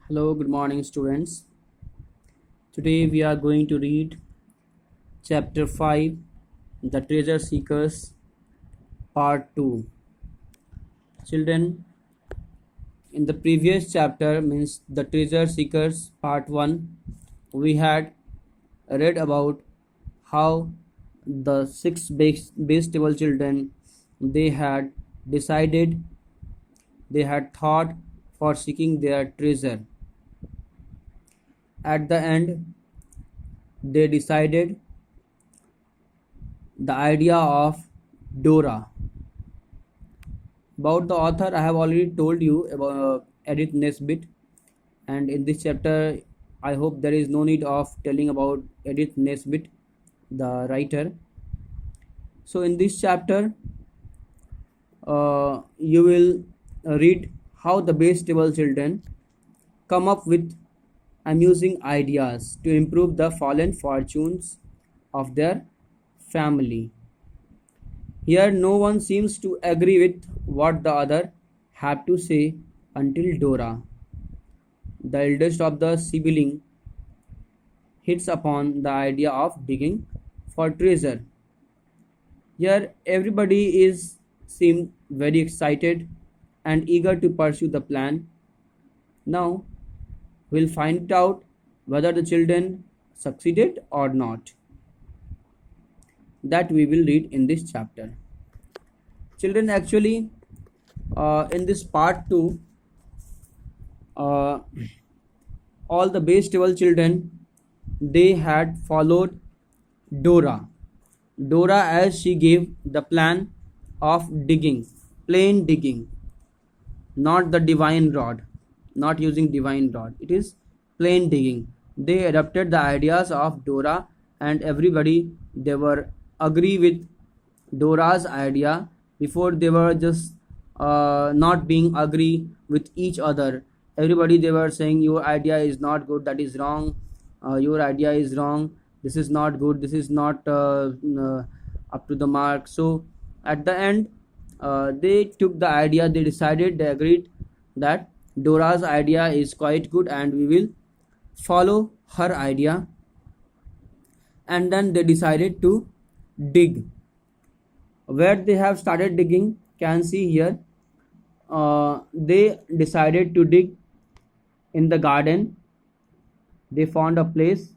Hello, good morning, students. Today we are going to read chapter 5, The Treasure Seekers, part 2. Children, in the previous chapter, means The Treasure Seekers, part 1, we had read about how the six Bastable children they had decided, they had thought for seeking their treasure. At the end, they decided the idea of Dora. About the author, I have already told you about Edith Nesbit, and in this chapter, I hope there is no need of telling about Edith Nesbit, the writer. So, in this chapter, you will read how the Bastable children come up with amusing ideas to improve the fallen fortunes of their family. Here, no one seems to agree with what the other have to say until Dora, the eldest of the siblings, hits upon the idea of digging for treasure. Here, everybody is seemed very excited and eager to pursue the plan. Now, we'll find out whether the children succeeded or not. That we will read in this chapter. Children, actually, in this part 2, uh, all the Bastable children they had followed Dora. Dora, as she gave the plan of digging, plain digging, not the divine rod, not using divine rod. It is plain digging. They adopted the ideas of Dora, and everybody they were agree with Dora's idea. Before they were just not being agree with each other. Everybody they were saying your idea is not good, that is wrong. Your idea is wrong. This is not good. This is not up to the mark. So at the end, they took the idea. They decided. They agreed that Dora's idea is quite good, and we will follow her idea. And then they decided to dig. Where they have started digging, can see here. They decided to dig in the garden. They found a place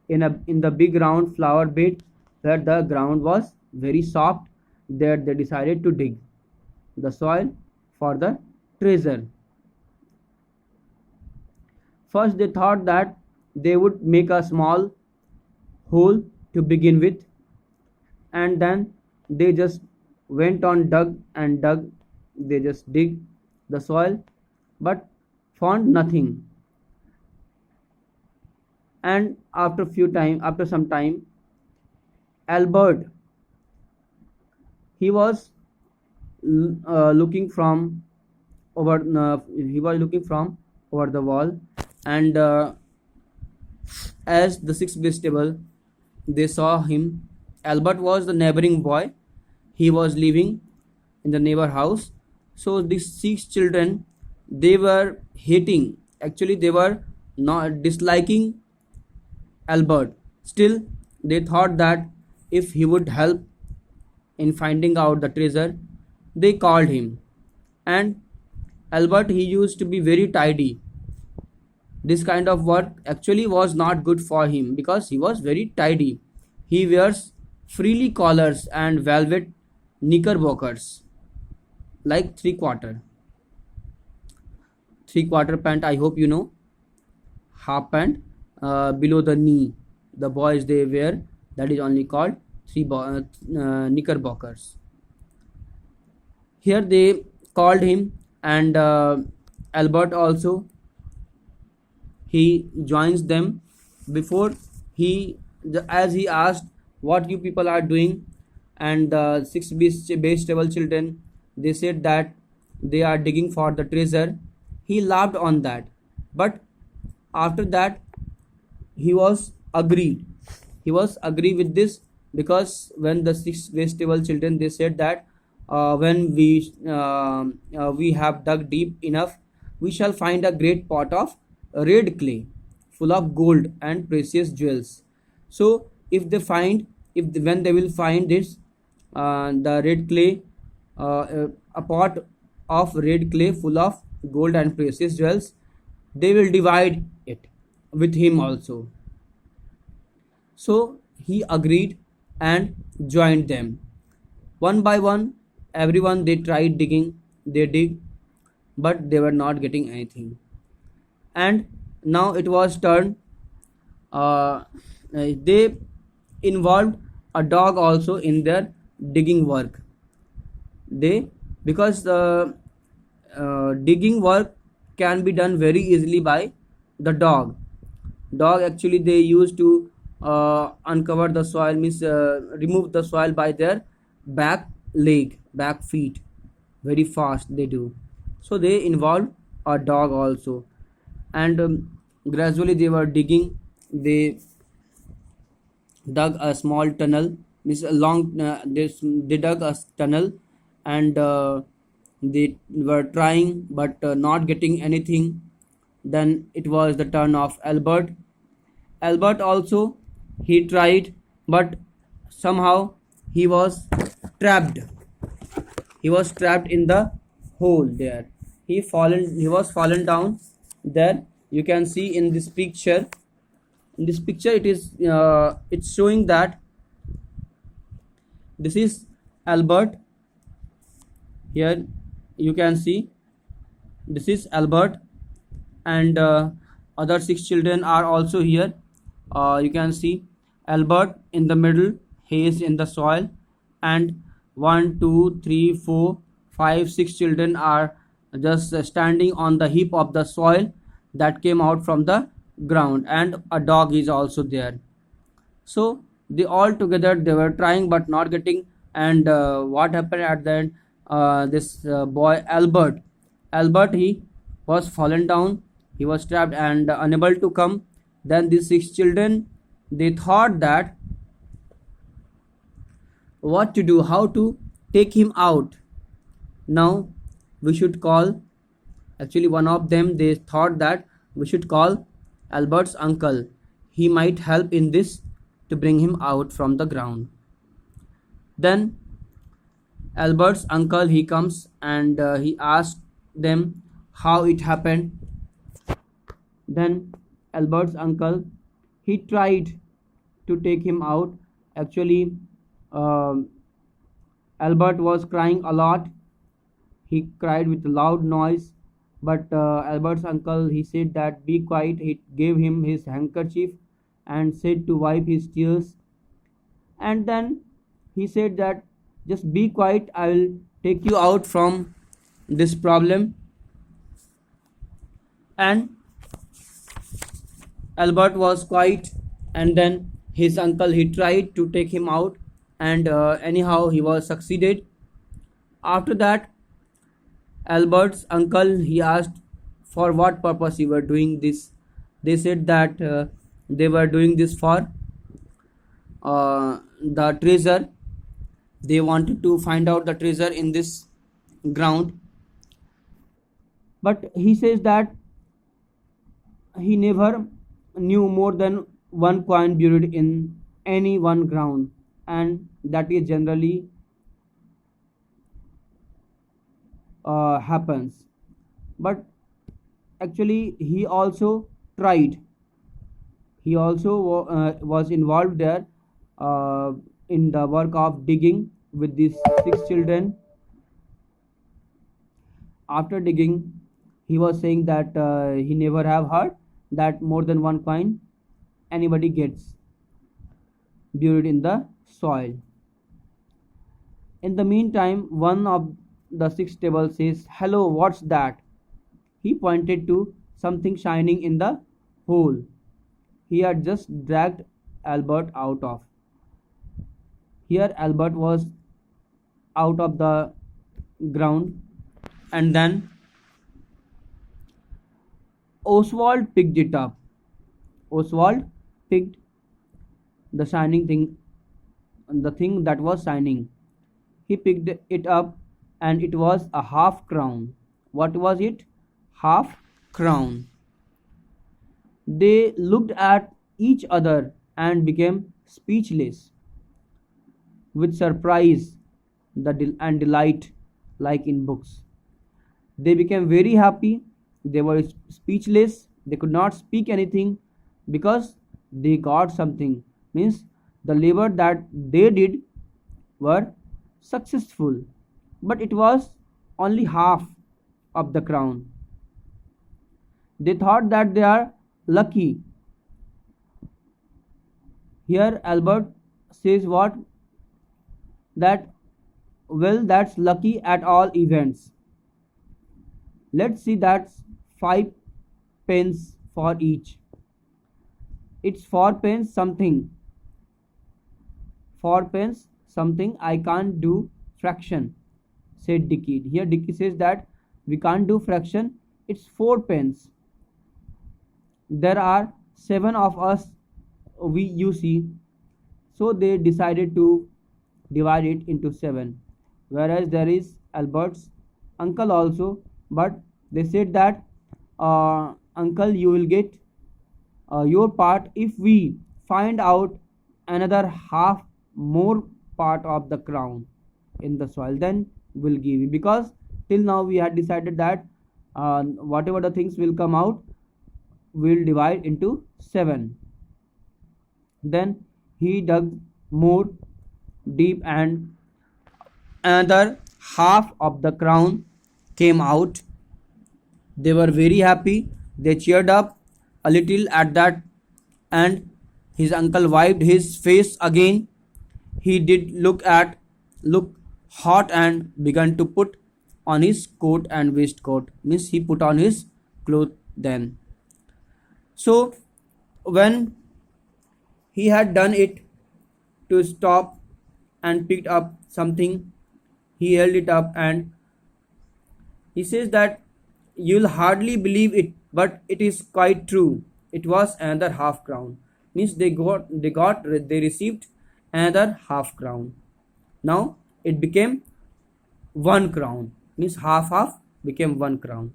in the big round flower bed where the ground was very soft. There they decided to dig the soil for the treasure. First they thought that they would make a small hole to begin with, and then they just went on dug and dug. They just dig the soil but found nothing. And after some time, Albert, he was looking from over he was looking from over the wall, and as the sixth Bastable they saw him. Albert was the neighboring boy. He was living in the neighbor house. So these six children they were hating. Actually, they were not disliking Albert. Still, they thought that if he would help in finding out the treasure, they called him. And Albert, he used to be very tidy. This kind of work actually was not good for him because he was very tidy. He wears frilly collars and velvet knickerbockers, like three quarter pant. I hope you know, half pant below the knee. The boys they wear, that is only called knickerbockers. Here they called him, and Albert also he joins them. Before he as he asked what you people are doing, and the six Bastable children they said that they are digging for the treasure. He laughed on that, but after that he was agreed. He was agree with this, because when the six Bastable children they said that when we have dug deep enough, we shall find a great pot of red clay full of gold and precious jewels. So if they find, when they will find this, the red clay, a pot of red clay full of gold and precious jewels, they will divide it with him also. So he agreed and joined them. One by one, everyone they tried digging, they dig, but they were not getting anything. And now it was turn. They involved a dog also in their digging work. They, because the digging work can be done very easily by the dog actually they used to uncover the soil, means remove the soil by their back feet, very fast they do. So they involved a dog also. And gradually they were digging. They dug a small tunnel, means a long, they dug a tunnel, and they were trying but not getting anything. Then it was the turn of Albert also, he tried, but somehow he was trapped. He was trapped in the hole there. He was fallen down there. You can see in this picture. In this picture, it is it's showing that this is Albert. Here you can see this is Albert, and other 6 children are also here. You can see Albert in the middle, he is in the soil, and 1 2 3 4 5 6 children are just standing on the heap of the soil that came out from the ground, and a dog is also there. So they all together they were trying but not getting. And what happened at the end, this boy Albert, he was fallen down, he was trapped and unable to come. Then these 6 children, they thought that what to do, how to take him out. Now we should call, actually one of them, they thought that we should call Albert's uncle, he might help in this to bring him out from the ground. Then Albert's uncle, he comes, and he asked them how it happened. Then Albert's uncle, he tried to take him out. Actually Albert was crying a lot, he cried with a loud noise. But Albert's uncle, he said that be quiet. He gave him his handkerchief and said to wipe his tears. And then he said that just be quiet, I will take you out from this problem. And Albert was quiet, and then his uncle, he tried to take him out, and anyhow he was succeeded. After that, Albert's uncle, he asked for what purpose you were doing this. They said that they were doing this for the treasure. They wanted to find out the treasure in this ground. But he says that he never knew more than one coin buried in any one ground, and that is generally happens. But actually he also tried, he also was involved there in the work of digging with these 6 children. After digging, he was saying that he never have heard that more than one coin anybody gets buried in the soil. In the meantime, one of the 6 table says, hello, what's that? He pointed to something shining in the hole he had just dragged Albert out of. Here Albert was out of the ground, and then Oswald picked it up. Oswald picked the shining thing, the thing that was shining. He picked it up, and it was a half crown. What was it? half crown. They looked at each other and became speechless with surprise and delight, like in books. They became very happy. They were speechless. They could not speak anything because they got something. Means the labor that they did were successful, but it was only half of the crown. They thought that they are lucky. Here Albert says what? That well, that's lucky at all events. Let's see, that's 5 pence for each. It's 4 pence something. 4 pence something. I can't do fraction, said Dicky. Here Dicky says that we can't do fraction. It's 4 pence. There are 7 of us, you see. So they decided to divide it into 7. Whereas there is Albert's uncle also, but they said that uncle, you will get your part if we find out another half more part of the crown in the soil, then we'll give you, because till now we had decided that whatever the things will come out, we'll divide into 7. Then he dug more deep and another half of the crown came out. They were very happy. They cheered up a little at that, and his uncle wiped his face again. He did look hot and began to put on his coat and waistcoat. Means he put on his clothes then. So when he had done it, to stop and picked up something, he held it up and he says that you'll hardly believe it, but it is quite true. It was another half crown. Means they received another half crown. Now it became 1 crown. Means half became 1 crown.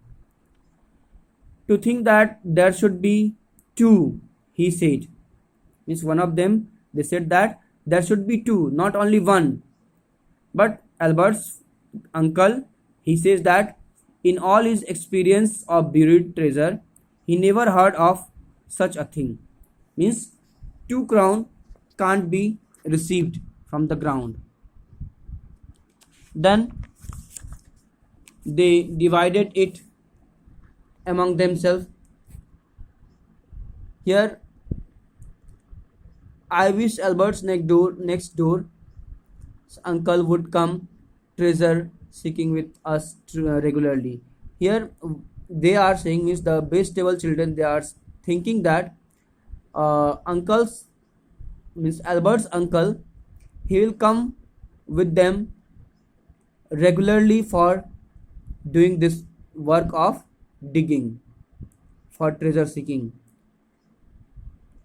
To think that there should be 2, he said. Means one of them, they said that there should be 2, not only 1. But Albert's uncle, he says that in all his experience of buried treasure, he never heard of such a thing. Means 2 crown can't be received from the ground. Then they divided it among themselves. Here I wish Albert's next door uncle would come treasure seeking with us regularly. Here they are saying, is the Bastable children, they are thinking that uncles, means Albert's uncle, he will come with them regularly for doing this work of digging, for treasure seeking.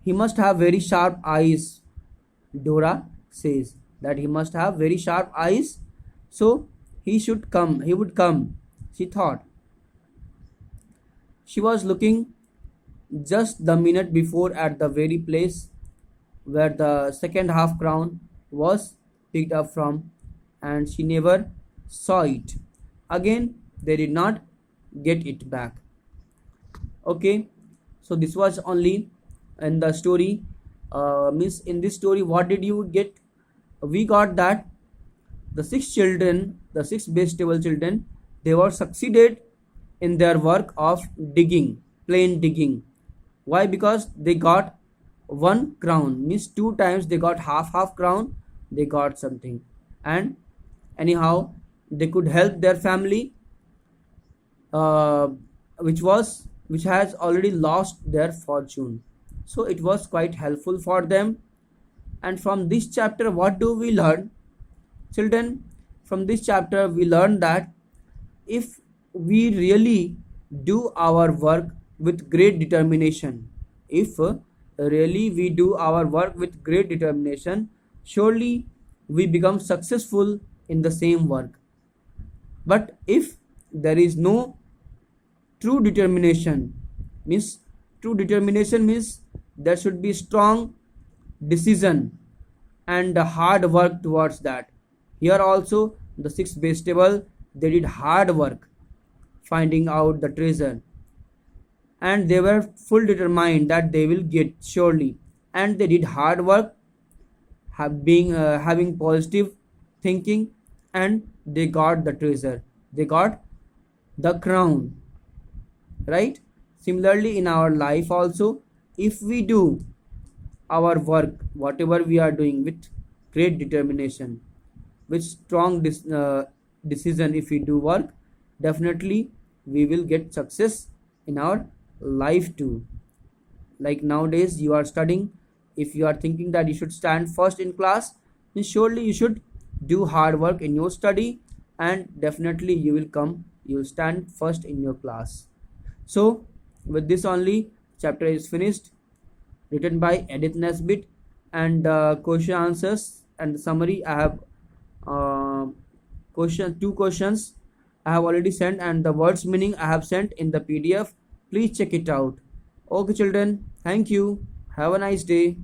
He must have very sharp eyes. Dora says that he must have very sharp eyes, so he would come, she thought. She was looking just the minute before at the very place where the second half crown was picked up from, and she never saw it. Again, they did not get it back. Okay, so this was only in the story. Means in this story, what did you get? We got that the 6 children, the 6 Bastable children, they were succeeded in their work of digging, plain digging. Why? Because they got 1 crown. Means 2 times they got half crown, they got something, and anyhow they could help their family, which has already lost their fortune. So it was quite helpful for them. And from this chapter, what do we learn? Children, from this chapter we learn that if we really do our work with great determination, surely we become successful in the same work. But if there is no true determination means there should be strong decision and hard work towards that. Here also the six base table, they did hard work finding out the treasure, and they were full determined that they will get surely, and they did hard work, having positive thinking, and they got the treasure, they got the crown, right? Similarly in our life also, if we do our work, whatever we are doing, with great determination, with strong decision, if we do work, definitely we will get success in our life too. Like nowadays you are studying, if you are thinking that you should stand first in class, then surely you should do hard work in your study, and definitely you will stand first in your class. So with this only, chapter is finished, written by Edith Nesbit, and question answers and summary I have, two questions I have already sent, and the words meaning I have sent in the PDF. Please check it out. Okay children, thank you, have a nice day.